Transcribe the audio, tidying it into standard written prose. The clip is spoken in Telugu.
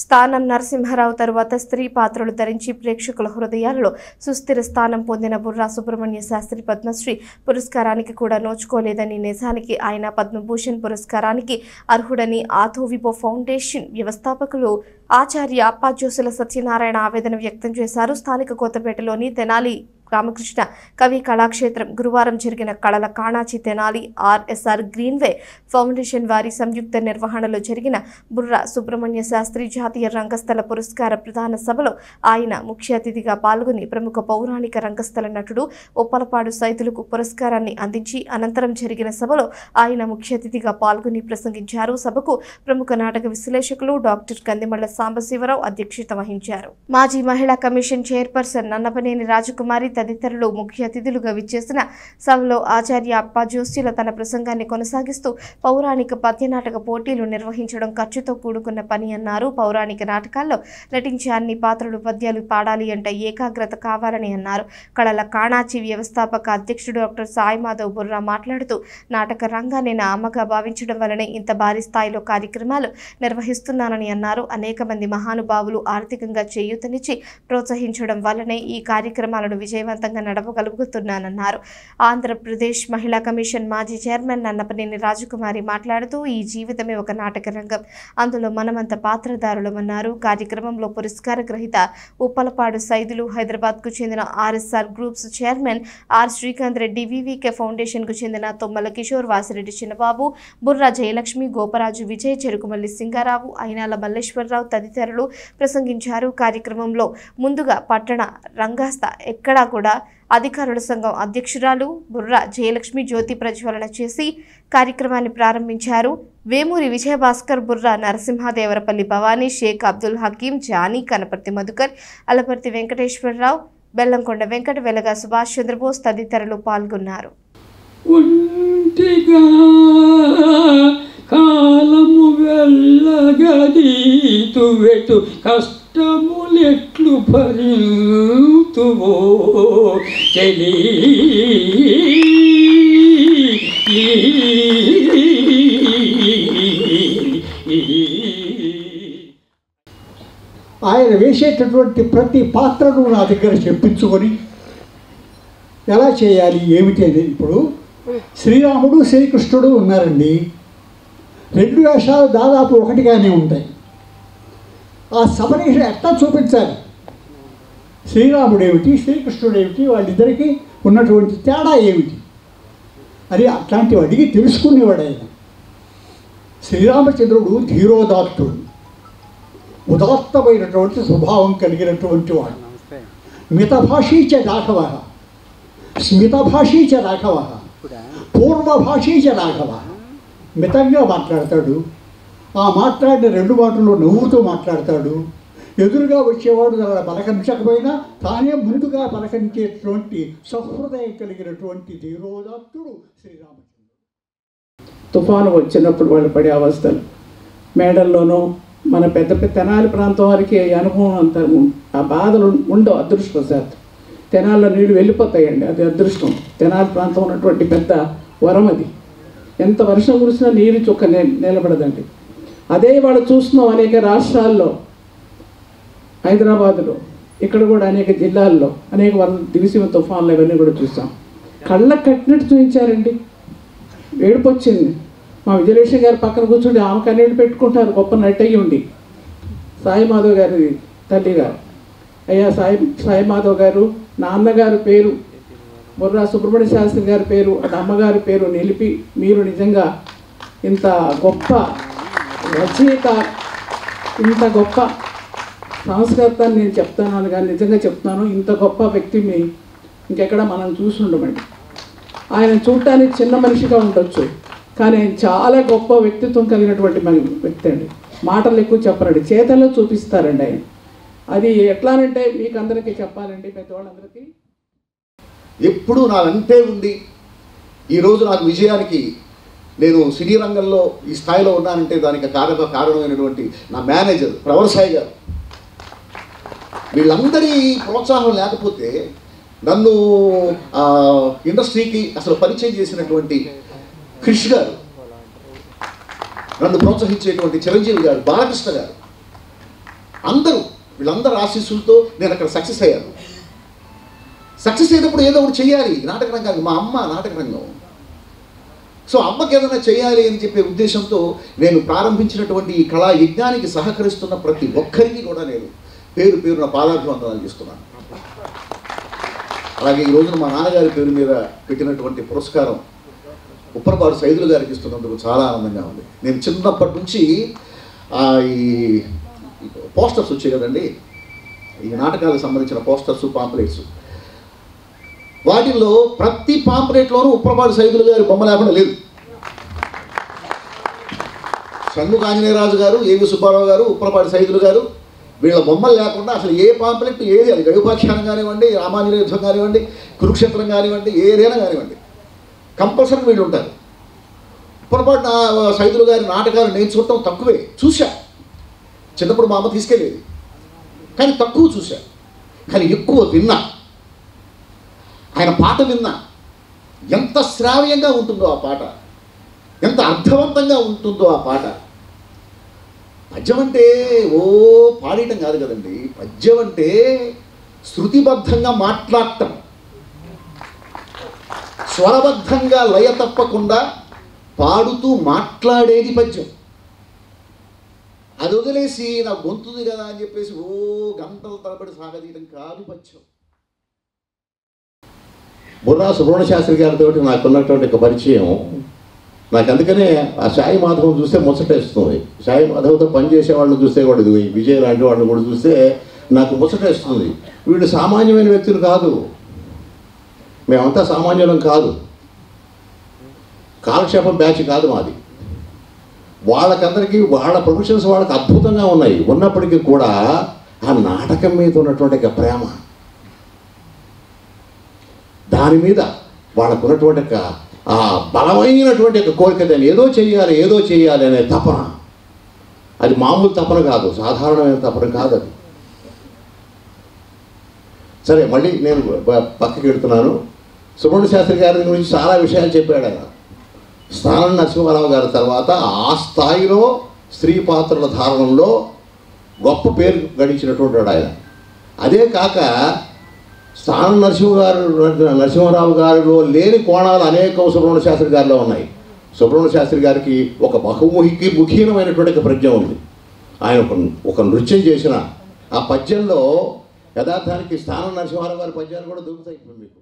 స్థానం నరసింహారావు తరువాత స్త్రీ పాత్రలు ధరించి ప్రేక్షకుల హృదయాలలో సుస్థిర స్థానం పొందిన బుర్రా సుబ్రహ్మణ్య శాస్త్రి పద్మశ్రీ పురస్కారానికి కూడా నోచుకోలేదని, నిజానికి ఆయన పద్మభూషణ్ పురస్కారానికి అర్హుడని ఆథోవిబో ఫౌండేషన్ వ్యవస్థాపకులు ఆచార్య అప్పాజోసుల సత్యనారాయణ ఆవేదన వ్యక్తం చేశారు. స్థానిక కొత్తపేటలోని తెనాలి రామకృష్ణ కవి కళాక్షేత్రం గురువారం జరిగిన కళల కాణాచి తెనాలి ఆర్ఎస్ఆర్ గ్రీన్వే ఫౌండేషన్ వారి సంయుక్త నిర్వహణలో జరిగిన బుర్రా సుబ్రహ్మణ్య శాస్త్రి జాతీయ రంగస్థల పురస్కార ప్రదాన సభలో ఆయన ముఖ్య అతిథిగా పాల్గొని ప్రముఖ పౌరాణిక రంగస్థల నటుడు ఉప్పలపాడు సైతులకు పురస్కారాన్ని అందించి అనంతరం జరిగిన సభలో ఆయన ముఖ్య అతిథిగా పాల్గొని ప్రసంగించారు. సభకు ప్రముఖ నాటక విశ్లేషకులు డాక్టర్ కందిమళ్ల సాంబశివరావు అధ్యక్షత వహించారు. మాజీ మహిళా కమిషన్ చైర్పర్సన్ నన్నపనేని రాజకుమారి తదితరులు ముఖ్య అతిథులుగా విచ్చేసిన సభలో ఆచార్య అప్పాజోస్యుల తన ప్రసంగాన్ని కొనసాగిస్తూ పౌరాణిక పద్యనాటక పోటీలు నిర్వహించడం ఖర్చుతో కూడుకున్న పని అన్నారు. పౌరాణిక నాటకాల్లో నటించే అన్ని పాత్రలు పద్యాలు పాడాలి అంటే ఏకాగ్రత కావాలని అన్నారు. కళల కాణాచి వ్యవస్థాపక అధ్యక్షుడు డాక్టర్ సాయి మాధవ్ బుర్రా మాట్లాడుతూ నాటక రంగాన్ని నా అమ్మగా భావించడం వలనే ఇంత భారీ స్థాయిలో కార్యక్రమాలు నిర్వహిస్తున్నానని అన్నారు. అనేక మంది మహానుభావులు ఆర్థికంగా చేయూతనిచ్చి ప్రోత్సహించడం వల్లనే ఈ కార్యక్రమాలను విజయవంతంగా నడపగలుగుతున్నానన్నారు. ఆంధ్రప్రదేశ్ మహిళా కమిషన్ మాజీ చైర్మన్ నన్నపనేని రాజకుమారి మాట్లాడుతూ ఈ జీవితమే ఒక నాటక రంగం, అందులో మనమంత పాత్రధారులమన్నారు. కార్యక్రమంలో పురస్కార గ్రహీత ఉప్పలపాడు సైదులు, హైదరాబాద్కు చెందిన RSR groups chairman R Srikanth Reddy, VVK ఫౌండేషన్కు చెందిన తొమ్మల కిషోర్, వాసిరెడ్డి చిన్నబాబు, బుర్రా జయలక్ష్మి, గోపరాజు విజయ్, చెరుకుమల్లి సింగారావు, అయినాల మల్లేశ్వరరావు తదితరులు ప్రసంగించారు. కార్యక్రమంలో ముందుగా పట్టణ రంగస్థ ఎక్కడా కూడా అధికారుల సంఘం అధ్యక్షురాలు బుర్రా జయలక్ష్మి జ్యోతి ప్రజ్వలన చేసి కార్యక్రమాన్ని ప్రారంభించారు. వేమూరి విజయభాస్కర్, బుర్రా నరసింహదేవరపల్లి భవానీ, షేక్ అబ్దుల్ హకీం, జానీ, కనపర్తి మధుకర్, అలపర్తి వెంకటేశ్వరరావు, బెల్లంకొండ వెంకట, వెలగా సుభాష్ చంద్రబోస్ తదితరులు పాల్గొన్నారు. కాలము వెళ్ళగదీతువెటు కష్టములెట్లు భరింతువో చెలి ఆయన వేసేటటువంటి ప్రతి పాత్రను నా దగ్గర చెప్పించుకొని ఎలా చేయాలి ఏమిటి అనేది. ఇప్పుడు శ్రీరాముడు శ్రీకృష్ణుడు ఉన్నారండి, రెండు వేషాలు దాదాపు ఒకటిగానే ఉంటాయి. ఆ సభని ఎట్లా చూపించాలి, శ్రీరాముడు ఏమిటి శ్రీకృష్ణుడు ఏమిటి, వాళ్ళిద్దరికీ ఉన్నటువంటి తేడా ఏమిటి అది అట్లాంటివి అడిగి తెలుసుకునేవాడు ఆయన. శ్రీరామచంద్రుడు ధీరోదాత్తుడు, ఉదాత్తమైనటువంటి స్వభావం కలిగినటువంటి వాడు. మితభాషీచ రాఘవ, స్మితభాషీచ రాఘవ, పూర్వభాషీచ రాఘవ. మితంగా మాట్లాడతాడు, ఆ మాట్లాడిన రెండు మాటలు నవ్వుతూ మాట్లాడతాడు. ఎదురుగా వచ్చేవాడు అలా పలకరించకపోయినా తానే ముందుగా పలకరించేటువంటి సహృదయం కలిగినటువంటి ధీరోదాత్తుడు శ్రీరామచంద్రుడు. తుఫాను వచ్చినప్పుడు వాళ్ళు పడే అవస్థలు, మేడల్లోనూ మన పెద్ద పెద్ద తెనాలి ప్రాంతం వారికి అనుభవం అంత ఆ బాధలు ఉండవు. అదృష్టవశాత్తు తెనాల్లో నీళ్ళు వెళ్ళిపోతాయండి, అది అదృష్టం. తెనాలి ప్రాంతం ఉన్నటువంటి పెద్ద వరం అది. ఎంత వర్షం కురిసినా నీరు చుక్క నిలబడదండి. అదే వాళ్ళు చూస్తున్నాం అనేక రాష్ట్రాల్లో, హైదరాబాదులో, ఇక్కడ కూడా అనేక జిల్లాల్లో అనేక దివిసీమ తుఫాన్లు ఇవన్నీ కూడా చూసాం. కళ్ళకు కట్టినట్టు చూపించారండి. ఏడుపు వచ్చింది. మా విజయలక్ష్మి గారు పక్కన కూర్చుండి ఆమె కన్నీళ్ళు పెట్టుకుంటారు, గొప్ప నటయ్యి ఉండి. సాయి మాధవ్ గారి తల్లి గారు, అయ్యా సాయి మాధవ్ గారు నాన్నగారు పేరు బుర్రా సుబ్రహ్మణ్య శాస్త్రి గారి పేరు, అటు అమ్మగారి పేరు నిలిపి మీరు నిజంగా ఇంత గొప్ప రచయిత, ఇంత గొప్ప సంస్కర్త అని నేను చెప్తాను కానీ నిజంగా చెప్తున్నాను, ఇంత గొప్ప వ్యక్తిని ఇంకెక్కడ మనం చూసి ఉండమండి. ఆయన చూడటానికి చిన్న మనిషిగా ఉండొచ్చు, కానీ ఆయన చాలా గొప్ప వ్యక్తిత్వం కలిగినటువంటి వ్యక్తి అండి. మాటలు ఎక్కువ చెప్పరండి, చేతల్లో చూపిస్తారండి ఆయన. అది ఎట్లానంటే మీకు అందరికీ చెప్పాలండి, పెద్దవాళ్ళందరికీ ఎప్పుడూ నాకంటే ఉండి ఈరోజు నాకు విజయానికి నేను సినీ రంగంలో ఈ స్థాయిలో ఉన్నానంటే దానికి కారణమైనటువంటి నా మేనేజర్ ప్రవరసాయి గారు. వీళ్ళందరి ప్రోత్సాహం లేకపోతే నన్ను ఇండస్ట్రీకి అసలు పరిచయం చేసినటువంటి క్రిష్ గారు, నన్ను ప్రోత్సహించేటువంటి చిరంజీవి గారు, బాలకృష్ణ గారు, వీళ్ళందరూ ఆశీస్సులతో నేను అక్కడ సక్సెస్ అయ్యాను. సక్సెస్ అయినప్పుడు ఏదో ఒకటి చేయాలి నాటక రంగానికి. మా అమ్మ నాటక రంగం, సో అమ్మకి ఏదైనా చేయాలి అని చెప్పే ఉద్దేశంతో నేను ప్రారంభించినటువంటి ఈ కళా యజ్ఞానికి సహకరిస్తున్న ప్రతి ఒక్కరికి కూడా నేను పేరు పేరున పాదాభివందనాలు చేస్తున్నాను. అలాగే ఈ రోజున మా నాన్నగారి పేరు మీద పెట్టినటువంటి పురస్కారం ఉప్పరపాడు సైదులు గారికి ఇస్తున్నందుకు చాలా ఆనందంగా ఉంది. నేను చిన్నప్పటి నుంచి ఈ పోస్టర్స్ వచ్చాయి కదండి, ఈ నాటకాలకు సంబంధించిన పోస్టర్స్, పాంప్లెట్స్, వాటిల్లో ప్రతి పాంప్లెట్లోనూ ఉప్పరపాడు సైదులు గారి బొమ్మ లేకుండా లేదు. షణ్ముఖ ఆంజనేయరాజు గారు, ఏవి సుబ్బారావు గారు, ఉప్పరపాడు సైదులు గారు, వీళ్ళ బొమ్మలు లేకుండా అసలు ఏ పాంప్లెట్ ఏది, అది గయోపాఖ్యానం కానివ్వండి, రామాంజనేయ యుద్ధం కానివ్వండి, కురుక్షేత్రం కానివ్వండి, ఏదైనా కానివ్వండి, కంపల్సరీ వీళ్ళు ఉంటారు. ఉప్పరపాడు సైదులు గారి నాటకాలు నేను చూడటం తక్కువే, చూశా. చిన్నప్పుడు మా అమ్మ తీసుకెళ్ళేది, కానీ తక్కువ చూశా. కానీ ఎక్కువ విన్నా. ఆయన పాట విన్నా. ఎంత శ్రావ్యంగా ఉంటుందో ఆ పాట, ఎంత అర్థవంతంగా ఉంటుందో ఆ పాట. పద్యం అంటే ఓ పాడేయటం కాదు కదండి. పద్యం అంటే శృతిబద్ధంగా మాట్లాడటం, స్వరబద్ధంగా లయ తప్పకుండా పాడుతూ మాట్లాడేది పద్యం. అది వదిలేసి నా గొంతుంది కదా అని చెప్పేసి ఓ గంటల తరబడి సాగదీయడం కాదు పద్యం. బుర్రా సుబ్రహ్మణ్య శాస్త్రి గారితో నాకున్నటువంటి ఒక పరిచయం, నాకు అందుకనే ఆ సాయి మాధవం చూస్తే ముచ్చటేస్తుంది. సాయి మాధవ్తో పనిచేసే వాళ్ళని చూస్తే కూడా, ఇది విజయ్ లాంటి వాళ్ళని కూడా చూస్తే నాకు ముచ్చటేస్తుంది. వీళ్ళు సామాన్యమైన వ్యక్తులు కాదు, మేమంతా సామాన్యులం కాదు, కాలక్షేపం బ్యాచ్ కాదు మాది. వాళ్ళకందరికీ వాళ్ళ ప్రొఫెషన్స్ వాళ్ళకి అద్భుతంగా ఉన్నాయి. ఉన్నప్పటికీ కూడా ఆ నాటకం మీద ఉన్నటువంటి ప్రేమ, దాని మీద వాళ్ళకు ఉన్నటువంటి ఆ బలమైనటువంటి కోరిక, దాన్ని ఏదో చేయాలి అనే తపన, అది మామూలు తపన కాదు, సాధారణమైన తపన కాదు అది. సరే, మళ్ళీ నేను పక్కకి వెళ్తున్నాను. సుబ్రహ్మణ్య శాస్త్రి గారి గురించి చాలా విషయాలు చెప్పాడు ఆయన. స్థానం నరసింహారావు గారి తర్వాత ఆ స్థాయిలో స్త్రీ పాత్రల ధారణంలో గొప్ప పేరు గడించినటువంటి ఆయన. అదే కాక స్థానం నరసింహారావు గారిలో లేని కోణాలు అనేకం సుబ్రహ్మణ్య శాస్త్రి గారిలో ఉన్నాయి. సుబ్రహ్మణ్య శాస్త్రి గారికి ఒక ముఖ్యమైనటువంటి ప్రజ్ఞ ఉంది. ఆయన ఒక నృత్యం చేసిన ఆ పద్యంలో యథార్థానికి స్థానం నరసింహారావు గారి పద్యాలు కూడా దొరుకుతాయి ఇప్పుడు మీకు.